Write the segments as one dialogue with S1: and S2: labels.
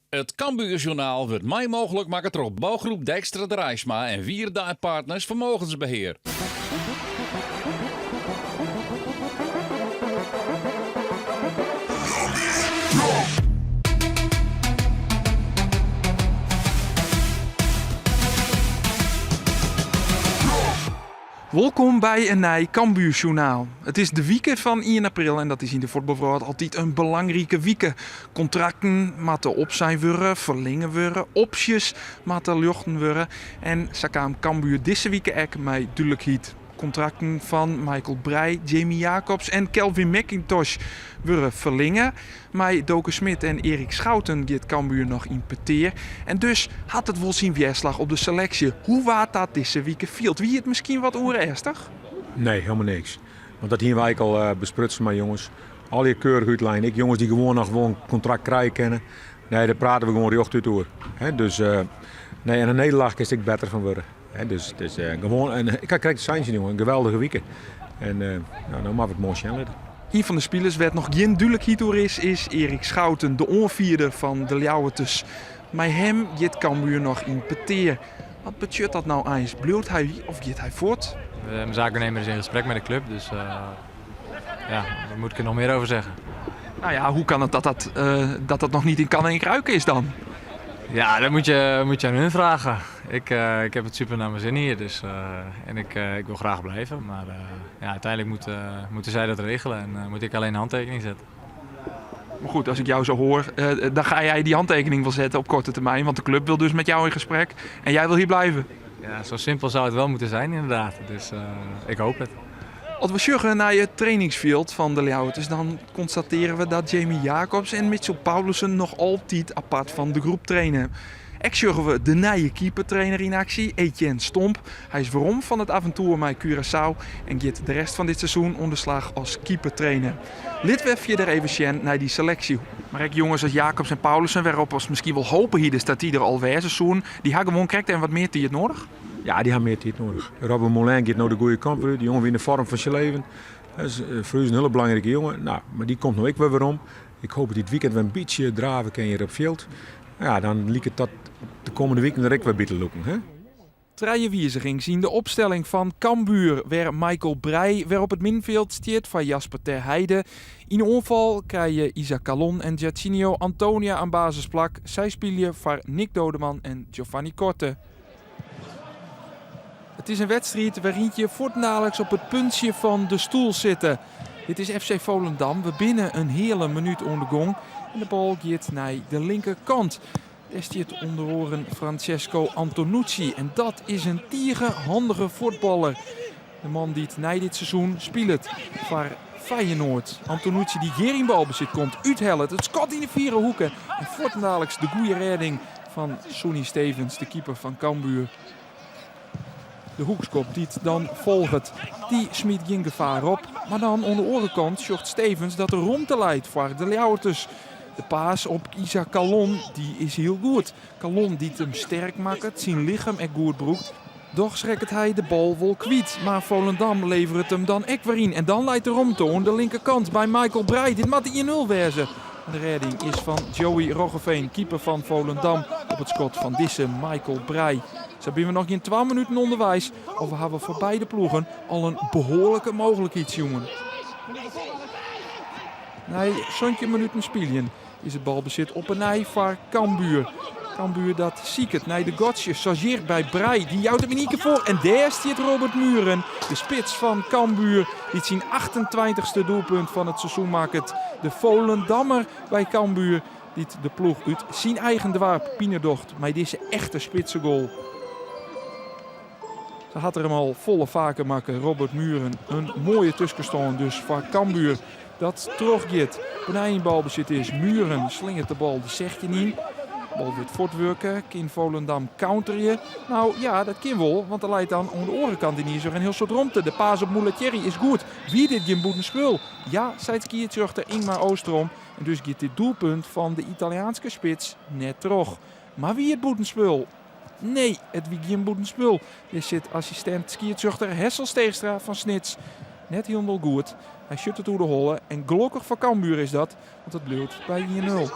S1: Het Cambuurjournaal wordt mij mogelijk maken door bouwgroep Dijkstra de Rijsma en Wierda Partners Vermogensbeheer.
S2: Welkom bij een nieuw Cambuurjournaal. Het is de weekend van 1 april en dat is in de voetbalwereld altijd een belangrijke week. Contracten moeten op zijn worden, verlengen worden, opties moeten luchten worden. En zo kwam Cambuur deze week ook met duidelijkheid. Contracten van Michael Breij, Jamie Jacobs en Kelvin McIntosh worden verlengen. Met Doke Smit en Erik Schouten gaat Cambuur nog in peteer. En dus had het wel zijn weerslag op de selectie. Hoe waard dat deze week viel? Wie het misschien wat oererstig?
S3: Nee, helemaal niks. Want dat hier wij al besprutsen met jongens. Al je keurig uitlijn. Ik jongens die gewoon nog gewoon contract krijgen kennen. Nee, daar praten we gewoon recht uit door. Dus nee, en een nederlaag is ik beter van worden. Dus het is gewoon, en ik krijg de signs jongen, een geweldige week. En nou mag het mooi zijn.
S2: Een van de spelers waar nog geen duidelijkheid door is Erik Schouten, de onvierde van de Ljouwertus. Met hem gaat Cambuur nog in peteer. Wat betekent dat nou eens? Blijft hij of gaat hij voort?
S4: Mijn zaakwaarnemer is in gesprek met de club, dus ja, daar moet ik er nog meer over zeggen.
S2: Nou ja, hoe kan het dat nog niet in kan en kruiken is dan?
S4: Ja, dat moet je aan hun vragen. Ik heb het super naar mijn zin hier, dus, en ik wil graag blijven. Maar ja, uiteindelijk moeten zij dat regelen en moet ik alleen een handtekening zetten.
S2: Maar goed, als ik jou zo hoor, dan ga jij die handtekening wel zetten op korte termijn. Want de club wil dus met jou in gesprek en jij wil hier blijven.
S4: Ja, zo simpel zou het wel moeten zijn inderdaad. Dus ik hoop het.
S2: Als we sjuggen naar je trainingsveld van de Ljouwertus, dan constateren we dat Jamie Jacobs en Mitchell Paulussen nog altijd apart van de groep trainen. Ook sjuggen we de nieuwe keepertrainer in actie, Etienne Stomp. Hij is waarom van het avontuur met Curaçao en gaat de rest van dit seizoen onderslag als keepertrainer. Lidwef je er even zien naar die selectie. Maar ik jongens als Jacobs en Paulussen, waarop we misschien wel hopen hier dat die er alweer seizoen, die hebben gewoon krijgt en wat meer tijd nodig.
S3: Ja, die hebben meer tijd nodig. Robin Moulin gaat nou de goede kant uit. Die jongen weer in de vorm van zijn leven. Dat is voor ons een hele belangrijke jongen. Nou, maar die komt nou ook weer om. Ik hoop dat dit weekend weer een beetje draven kan hier op veld. Ja, dan liep het dat de komende week er ook weer beter lukken. Hè?
S2: Treije wijziging zien de opstelling van Cambuur, waar Michael Breij weer op het middenveld stiert van Jasper ter Heide. In onval krijgen Isaac Calon en Giacinio Antonia aan basisplak. Zij spelen voor Nick Dodeman en Giovanni Korte. Het is een wedstrijd waarin je voortdurend op het puntje van de stoel zitten. Dit is FC Volendam. We binnen een hele minuut onder de gong. En de bal gaat naar de linkerkant. Daar staat onder oren Francesco Antonucci. En dat is een handige voetballer. De man die het na dit seizoen speelt voor Feyenoord. Antonucci die hier in balbezit komt. Uithellen. Het schot in de vierde hoeken. En voortdurend de goede redding van Sonny Stevens, de keeper van Cambuur. De hoekskop die het dan volgt, die smiet geen gevaar op. Maar dan aan de orenkant zocht Stevens dat de romte leidt voor de Ljouwertus. De paas op Isaac Calon, die is heel goed. Calon die hem sterk maakt, zijn lichaam echt goed broekt. Doch schrekt hij de bal wel kwijt. Maar Volendam levert hem dan echt weer in. En dan leidt de romte aan de linkerkant bij Michael Breij. Dit moet hij 1-0 wezen. De redding is van Joey Roggeveen, keeper van Volendam. Op het schot van deze Michael Breij. Zo hebben we nog geen 12 minuten onderwijs. Of we hebben voor beide ploegen al een behoorlijke mogelijkheid, jongen. Nee, zo'n minuten spelen is het balbezit op een ei voor Cambuur. Cambuur dat ziek het naar de gotsje. Chargeert bij Breij. Die jouwt hem in één keer voor. En daar staat Robert Muren. De spits van Cambuur. Die zijn 28e doelpunt van het seizoen maakt. De Volendammer bij Cambuur. Die de ploeg uit zijn eigen dwarp Pienerdocht. Maar deze echte spitse goal. Ze had er hem al volle vaker maken. Robert Muren. Een mooie tussenstand dus voor Cambuur. Dat teruggaat. Wanneer een balbezit is. Muren slingert de bal de 16 in. De bal wordt voortwerken. Kan Volendam counteren. Nou ja, dat kan wel. Want er leidt dan aan de orenkant in hier een heel soort romte. De paas op Moulatieri is goed. Wie dit geen boetenspul? Ja, zei het keertje Ingmar Oostrom. En dus gaat dit doelpunt van de Italiaanse spits net terug. Maar wie het boetenspul? Nee, het wie geen boetenspul. Er zit assistent skiertzuchter Hessel Steegstra van Snits. Net helemaal goed. Hij schudt het door de holle. En gelukkig voor Cambuur is dat. Want het blijft bij 1-0.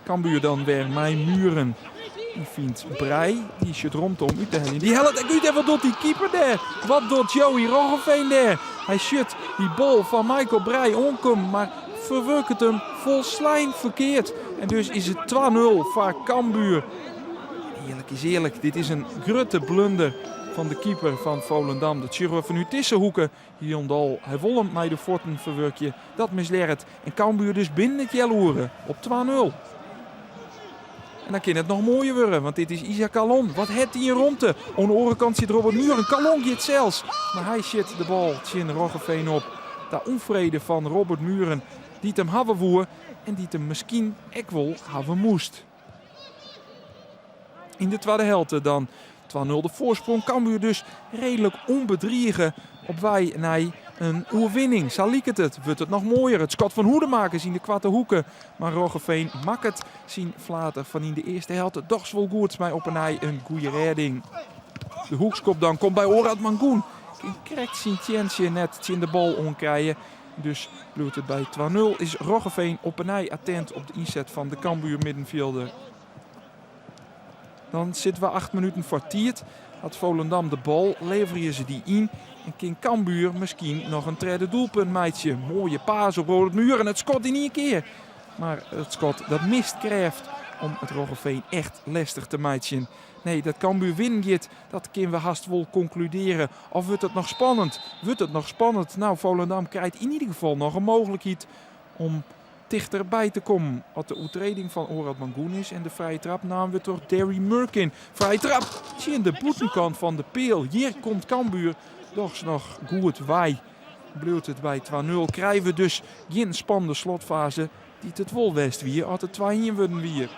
S2: Cambuur dan weer mijn Muren. Die vindt Brei, die shut rond om uit te halen. Die helpt uit en wat doet die keeper daar? Wat doet Joey Roggeveen daar? Hij shut die bal van Michael Brei onkom, maar verwerkt hem volslijn verkeerd. En dus is het 2-0 voor Cambuur. Eerlijk is eerlijk, dit is een grote blunder van de keeper van Volendam. De Tjurwe van Utissenhoeken. Jondal, hij wil hem met de forten verwerkje. Dat misleert. En Cambuur dus binnen het jaloeren op 2-0. En dan kan het nog mooier worden, want dit is Isaac Calon. Wat heeft hij in rondte? Aan de overkant zit Robert Muren. Calon gaat zelfs. Maar hij shit de bal Tjin Roggeveen op. De onvrede van Robert Muren, die het hem hebben woer en die het hem misschien ook wel hebben moest. In de tweede helft dan 2-0 de voorsprong. Cambuur dus redelijk onbedriegen op wij naar een overwinning. Zo liek het. Wordt het nog mooier. Het schot van Hoedemakers in de kwarte hoeken. Maar Roggeveen maakt het zien flater van in de eerste helft. Doch wel goed, maar op een goede redding. De hoekskop dan komt bij Orad Mangoen. Krijgt Sint-Jensje net in de bal omkrijgen. Dus bloeit het bij 2-0. Is Roggeveen op een attent op de inzet van de Cambuur middenvelder. Dan zitten we 8 minuten voor tiert. Had Volendam de bal, leveren ze die in. En kan Cambuur misschien nog een tweede doelpunt meidje. Mooie paas op Robert Muren. Het schot in één keer. Maar het schot dat mist Krijft om het Roggeveen echt lastig te meidje. Nee, dat Cambuur wint, dat kunnen we haast wel concluderen. Of wordt het nog spannend? Wordt het nog spannend? Nou, Volendam krijgt in ieder geval nog een mogelijkheid om dichterbij te komen. Wat de overtreding van Orad Mangoen is. En de vrije trap namen we toch Derry Murkin. Vrije trap. Zie je de boetenkant van de peel. Hier komt Cambuur. Doch nog goed wij. Bleut het bij 2-0. Krijgen we dus geen spannende slotfase. Die het wel west weer. Had het 2-1 worden weer.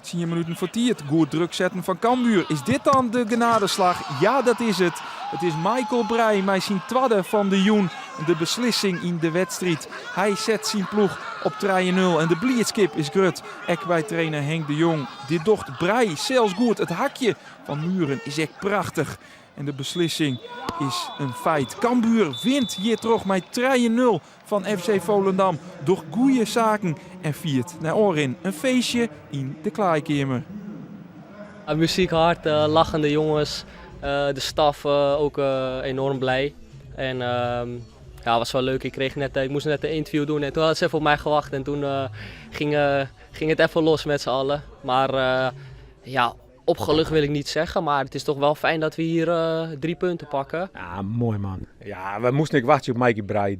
S2: 10 minuten voor tiert. Goed druk zetten van Cambuur. Is dit dan de genadeslag? Ja, dat is het. Het is Michael Brei, mij zijn tweede van de Joen. De beslissing in de wedstrijd. Hij zet zijn ploeg op 3-0. En de blijdschap is grut. Ek bij trainer Henk de Jong. Dit docht Brei zelfs goed. Het hakje van Muren is echt prachtig. En de beslissing is een feit. Cambuur wint hier toch met 3-0 van FC Volendam. Door goede zaken en viert naar Orin een feestje in de Klaaikamer.
S5: Muziek hard, lachende jongens. De staf ook enorm blij. En ja, het was wel leuk. Ik moest net een interview doen en toen hadden ze even op mij gewacht. En toen ging het even los met z'n allen. Maar ja, opgelucht wil ik niet zeggen. Maar het is toch wel fijn dat we hier 3 punten pakken.
S3: Ja, mooi man. Ja, we moesten niet wachten op Mikey Brei.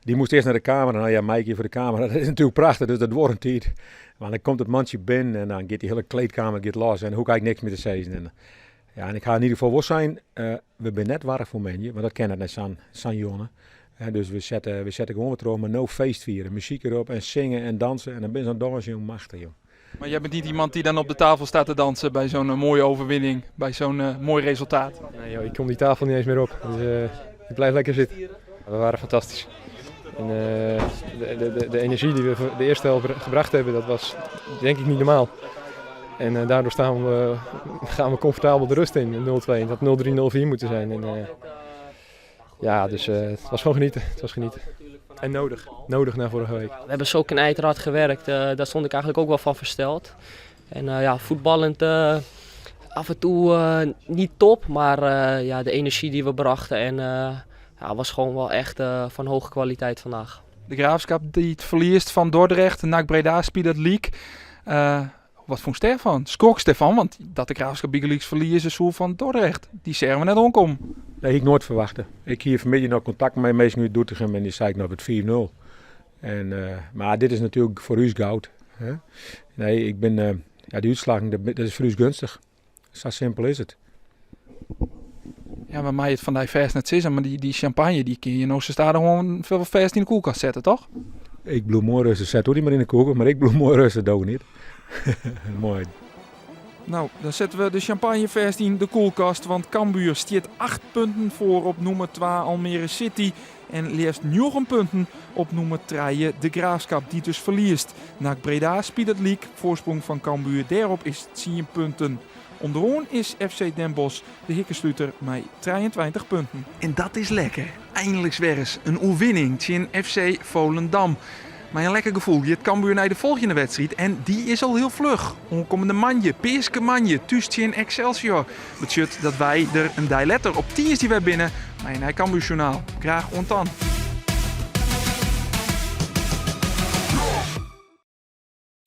S3: Die moest eerst naar de camera. Nou ja, Mikey voor de camera. Dat is natuurlijk prachtig, dus dat wordt een tijd. Want dan komt het mandje binnen en dan gaat die hele kleedkamer los. En hoe kan ik niks meer te zeggen. En, ja, en ik ga in ieder geval wel zijn. We zijn net warrig voor mensen, want dat kennen net San Jonne. Dus we zetten gewoon wat erop, maar no feest vieren. Muziek erop en zingen en dansen. En dan ben je zo'n dansje, jong, machtig, joh.
S2: Maar jij bent niet iemand die dan op de tafel staat te dansen bij zo'n mooie overwinning, bij zo'n mooi resultaat.
S6: Nee, joh, ik kom die tafel niet eens meer op, dus ik blijf lekker zitten. We waren fantastisch. En, de energie die we de eerste helft gebracht hebben, dat was denk ik niet normaal. En daardoor gaan we comfortabel de rust in, 0-2. Het had 0-3, 0-4 moeten zijn. En, ja, dus het was gewoon genieten. Het was genieten. En nodig na vorige week.
S5: We hebben zo knijterhard gewerkt, daar stond ik eigenlijk ook wel van versteld. En ja, voetballend af en toe niet top, maar ja, de energie die we brachten en ja, was gewoon wel echt van hoge kwaliteit vandaag.
S2: De Graafschap die het verliest van Dordrecht, NAC Breda speelt het league. Wat vond Stefan? Skok Stefan, want dat de Graafschap Big Leagues verliezen is zo van Dordrecht. Die zeggen we net omkom.
S3: Dat had ik nooit verwachten. Ik hier vanmiddag nog contact met mensen uit Doetinchem en die zei ik nog het 4-0. Maar dit is natuurlijk voor u goud. Hè? Nee, ik ben, ja, die uitslagen, dat is voor u gunstig. Zo simpel is het.
S2: Ja, maar mij het van die vers net zeggen, maar die champagne die kun je nog zo staan gewoon veel vers in de koelkast zetten, toch?
S3: Ik bloem mooi rustig, zet ook niet meer in de koelkast, maar ik bloem mooi rustig, dat ook niet. Mooi.
S2: Nou, dan zetten we de champagnevers in de koelkast. Want Cambuur stiert 8 punten voor op nummer 2 Almere City. En liefst 9 punten op nummer 3 de Graafschap die dus verliest. NAC Breda speelt het league. Voorsprong van Cambuur daarop is 10 punten. Onderaan is FC Den Bosch de hikkensluiter met 23 punten. En dat is lekker. Eindelijk weer eens een overwinning tegen FC Volendam. Maar een lekker gevoel. Je het Cambuur naar de volgende wedstrijd. En die is al heel vlug. Onkomende manje, Peerske manje, Tuustje in Excelsior. Betekent dat wij er een die letter op 10 die wij binnen. Maar een Cambuur journaal. Graag ontan.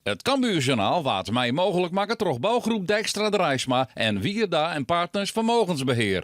S1: Het Cambuurjournaal waard mij mogelijk maken door bouwgroep Dijkstra de Rijsma en Wierda en Partners Vermogensbeheer.